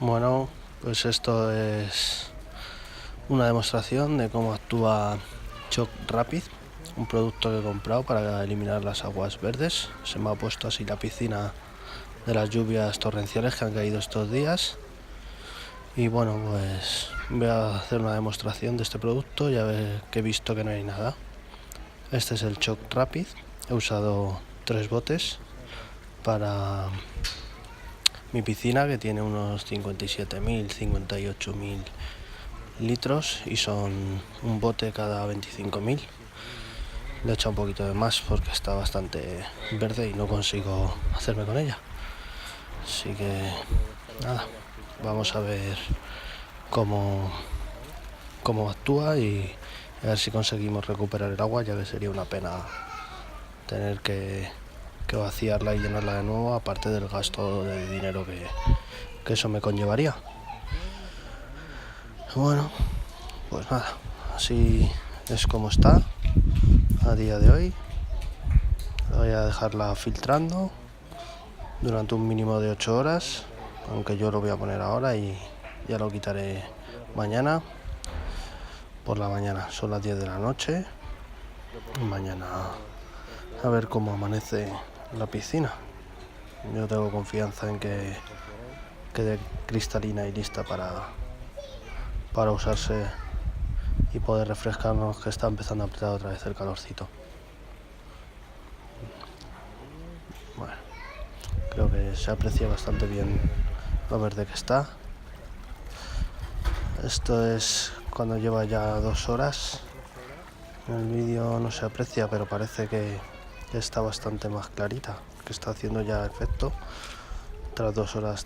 Bueno, pues esto es una demostración de cómo actúa Shock Rapid, un producto que he comprado para eliminar las aguas verdes. Se me ha puesto así la piscina de las lluvias torrenciales que han caído estos días. Y bueno, pues voy a hacer una demostración de este producto, ya ve que he visto que no hay nada. Este es el Shock Rapid. He usado 3 botes para mi piscina, que tiene unos 57.000, 58.000 litros y son un bote cada 25.000. Le he echado un poquito de más porque está bastante verde y no consigo hacerme con ella. Así que nada, vamos a ver cómo actúa y a ver si conseguimos recuperar el agua, ya que sería una pena tener que vaciarla y llenarla de nuevo, aparte del gasto de dinero que eso me conllevaría. Bueno, pues nada, así es como está a día de hoy. Voy a dejarla filtrando durante un mínimo de 8 horas, aunque yo lo voy a poner ahora y ya lo quitaré mañana por la mañana. Son las 10 de la noche. Mañana a ver cómo amanece la piscina. Yo tengo confianza en que quede cristalina y lista para usarse y poder refrescarnos, que está empezando a apretar otra vez el calorcito. Bueno, creo que se aprecia bastante bien lo verde que está. Esto es cuando lleva ya 2 horas. En el vídeo no se aprecia, pero parece que está bastante más clarita, que está haciendo ya efecto tras 2 horas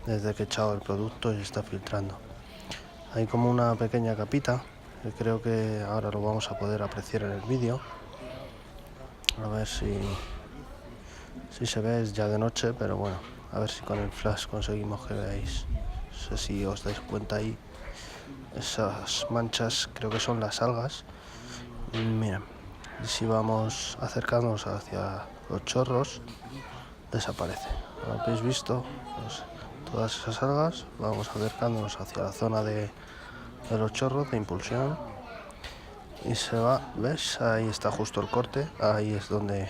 desde que he echado el producto y está filtrando. Hay como una pequeña capita que creo que ahora lo vamos a poder apreciar en el vídeo. A ver si se ve, es ya de noche, pero bueno, a ver si con el flash conseguimos que veáis. No sé si os dais cuenta ahí, esas manchas creo que son las algas. Miren, si vamos acercándonos hacia los chorros, desaparece. ¿Lo habéis visto? Pues todas esas algas, vamos acercándonos hacia la zona de los chorros de impulsión y se va, ¿ves? Ahí está justo el corte, ahí es donde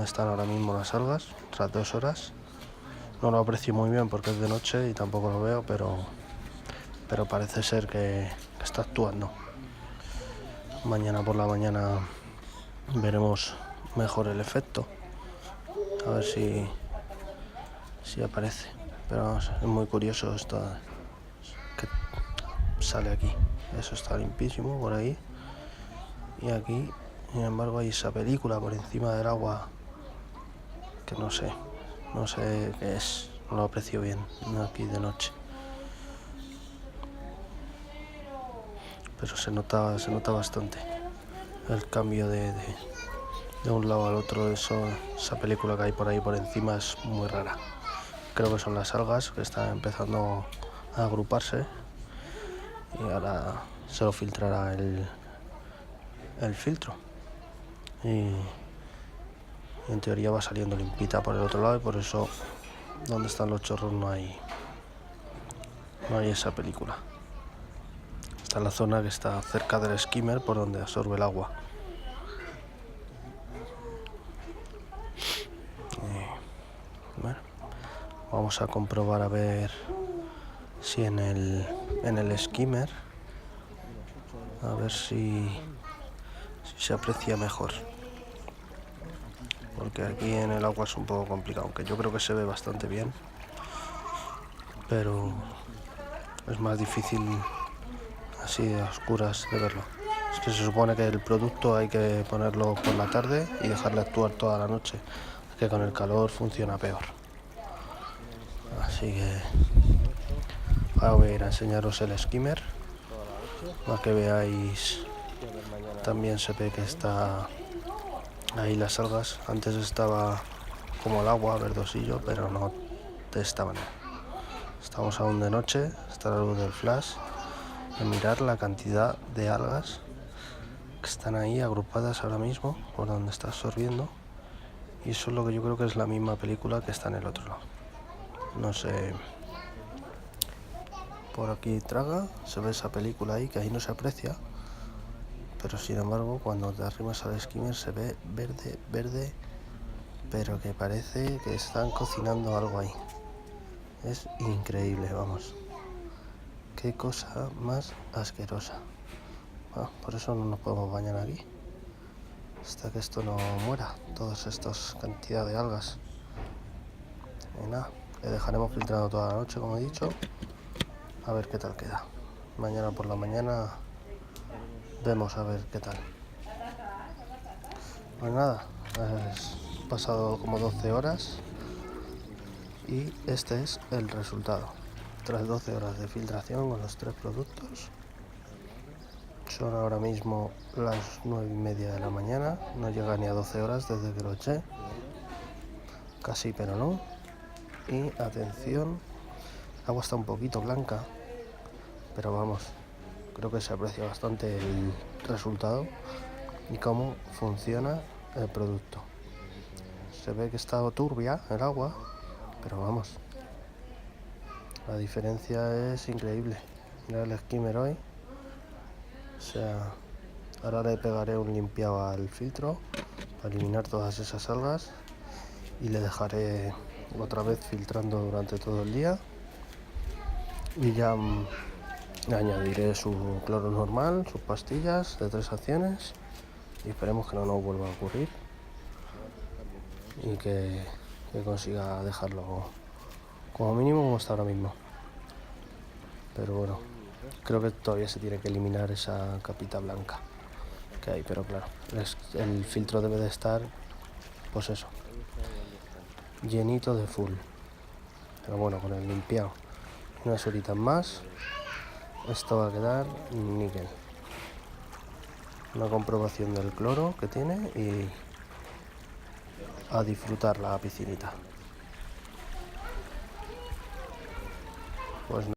están ahora mismo las algas, tras 2 horas. No lo aprecio muy bien porque es de noche y tampoco lo veo, pero parece ser que está actuando. Mañana por la mañana veremos mejor el efecto, a ver si aparece. Pero vamos, es muy curioso esto que sale aquí. Eso está limpísimo por ahí, y aquí, sin embargo, hay esa película por encima del agua que no sé qué es, no lo aprecio bien aquí de noche, pero se nota bastante el cambio de un lado al otro. Esa película que hay por ahí por encima es muy rara. Creo que son las algas que están empezando a agruparse y ahora se lo filtrará el filtro y en teoría va saliendo limpita por el otro lado, y por eso donde están los chorros no hay esa película. Esta es la zona que está cerca del skimmer, por donde absorbe el agua. Bueno, vamos a comprobar a ver si en el skimmer, a ver si se aprecia mejor, porque aquí en el agua es un poco complicado, aunque yo creo que se ve bastante bien, pero es más difícil así a oscuras de verlo. Es que se supone que el producto hay que ponerlo por la tarde y dejarle actuar toda la noche, que con el calor funciona peor. Así que ahora voy a ir a enseñaros el skimmer para que veáis. También se ve que está ahí las algas. Antes estaba como el agua verdosillo, pero no de esta manera. Estamos aún de noche, está la luz del flash, y mirar la cantidad de algas que están ahí agrupadas ahora mismo por donde está absorbiendo, y eso es lo que yo creo que es la misma película que está en el otro lado. No sé Por aquí traga, se ve esa película ahí, que ahí no se aprecia, pero sin embargo cuando te arrimas al skimmer se ve verde, verde, pero que parece que están cocinando algo ahí. Es increíble, vamos. Qué cosa más asquerosa. Por eso no nos podemos bañar aquí, hasta que esto no muera, todas estas cantidad de algas. Y nada, le dejaremos filtrando toda la noche, como he dicho, a ver qué tal queda. Mañana por la mañana vemos a ver qué tal. Pues nada, he pasado como 12 horas y este es el resultado. Tras 12 horas de filtración con los 3 productos, son ahora mismo las 9:30 de la mañana, no llega ni a 12 horas desde que lo eché, casi pero no. Y atención, el agua está un poquito blanca, pero vamos, creo que se aprecia bastante el resultado y cómo funciona el producto. Se ve que está turbia el agua, pero vamos, la diferencia es increíble. Mira el skimmer hoy, o sea, ahora le pegaré un limpiado al filtro para eliminar todas esas algas y le dejaré otra vez filtrando durante todo el día y ya añadiré su cloro normal, sus pastillas de 3 acciones y esperemos que no nos vuelva a ocurrir y que consiga dejarlo como mínimo como está ahora mismo. Pero bueno, creo que todavía se tiene que eliminar esa capita blanca que hay, pero claro, el filtro debe de estar, pues eso, llenito de full. Pero bueno, con el limpiado unas horitas más, esto va a quedar níquel. Una comprobación del cloro que tiene y a disfrutar la piscinita. Pues